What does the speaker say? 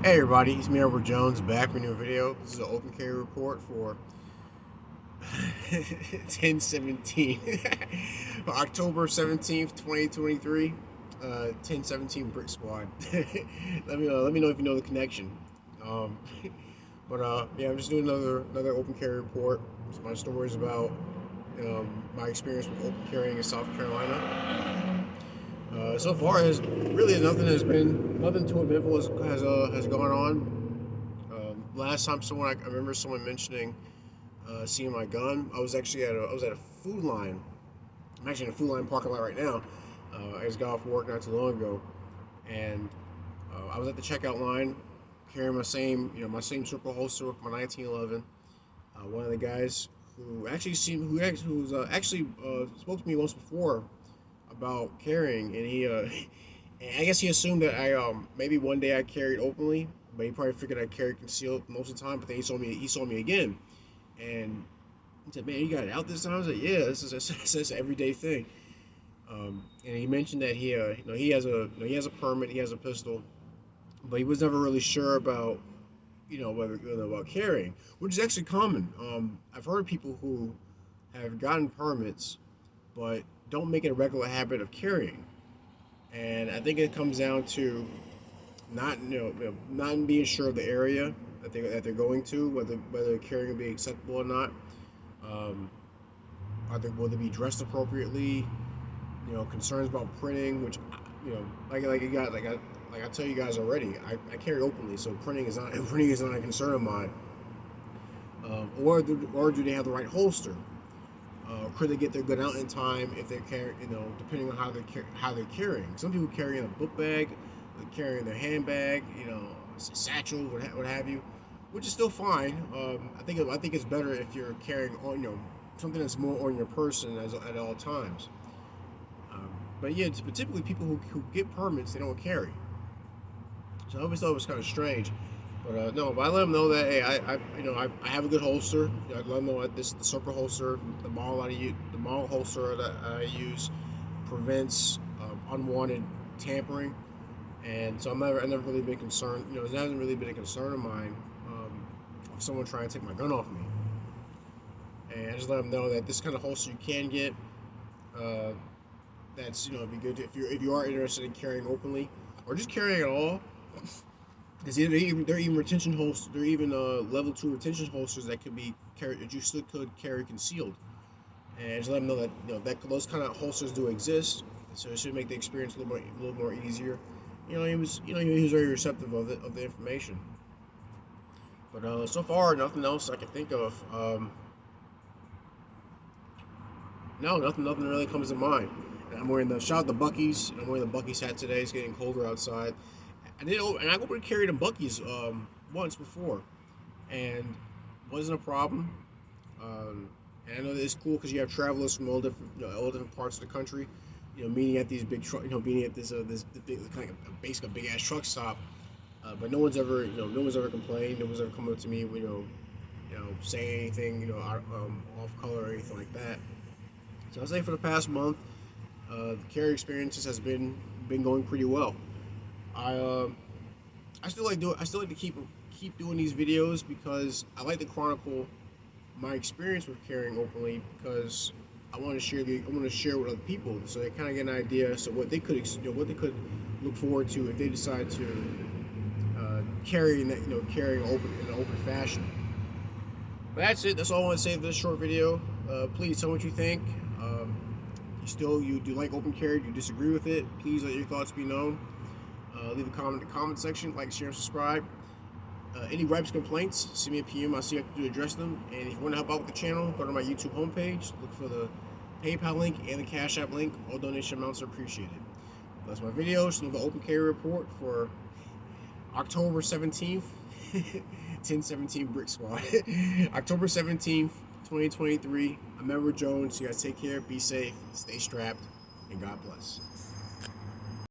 Hey everybody, it's me, Edward Jones, back with a new video. This is an open carry report for 10/17, October 17th, 2023. 10/17 Brick Squad. Let me know if you know the connection. Um, yeah, I'm just doing another open carry report. My story is about my experience with open carrying in South Carolina. So far, nothing too eventful has gone on. Last time I remember someone mentioning seeing my gun. I was at a Food Line. I'm actually in a Food Line parking lot right now. I just got off work not too long ago, and I was at the checkout line carrying my same circle holster with my 1911. One of the guys who spoke to me once before about carrying, and and I guess he assumed that I maybe one day I carried openly, but he probably figured I carried concealed most of the time. But then he saw me again, and he said, "Man, you got it out this time." I was like, "Yeah, this is an everyday thing." And he mentioned that he has a permit, he has a pistol, but he was never really sure about about carrying, which is actually common. I've heard of people who have gotten permits, but don't make it a regular habit of carrying, and I think it comes down to not being sure of the area that they're going to, whether carrying will be acceptable or not. Um, will they be dressed appropriately? Concerns about printing, which like I tell you guys already, I carry openly, so printing is not printing is not a concern of mine. Or do they have the right holster? Could they get their gun out in time if they're carrying, depending on how they're carrying. Some people carry in a book bag, they're carrying their handbag, a satchel, what have you, which is still fine. I think it's better if you're carrying on, something that's more on your person at all times. Um, but yeah, but typically people who get permits, they don't carry. So I always thought it was kind of strange. But no, but I let them know that hey, I have a good holster. I let them know that the circle holster, the model holster that I use prevents unwanted tampering, and so I never really been concerned. It hasn't really been a concern of mine of someone trying to take my gun off me. And I just let them know that this kind of holster you can get. Uh, that's it'd be good if you are interested in carrying openly or just carrying at all. Because they're even retention holsters. They're even level 2 retention holsters that could be carried that you still could carry concealed. And just let them know that that those kind of holsters do exist. So it should make the experience a little more easier. He was very receptive of the information. But so far, nothing else I can think of. No, nothing really comes to mind. And I'm wearing the shout out the Bucky's. I'm wearing the Bucky's hat today. It's getting colder outside. I opened carried in Bucky's once before, and wasn't a problem. And I know that it's cool because you have travelers from all different parts of the country, meeting at these big truck, meeting at this big kind of basically a big ass truck stop. But no one's ever complained. No one's ever come up to me, saying anything, off color or anything like that. So I'd say for the past month, the carry experiences has been going pretty well. I I still like to keep doing these videos because I like to chronicle my experience with carrying openly because I want to share with other people so they kind of get an idea so what they could look forward to if they decide to carrying open in an open fashion. But that's it. That's all I want to say for this short video. Please tell me what you think. You do like open carry? Do you disagree with it? Please let your thoughts be known. Leave a comment in the comment section. Like, share, and subscribe. Any gripes, complaints, send me a PM. I'll see if I can address them. And if you want to help out with the channel, go to my YouTube homepage. Look for the PayPal link and the Cash App link. All donation amounts are appreciated. That's my video. Just the open carry report for October 17th, 10/17 Brick Squad. October 17th, 2023. I'm Edward Jones. You guys take care, be safe, stay strapped, and God bless.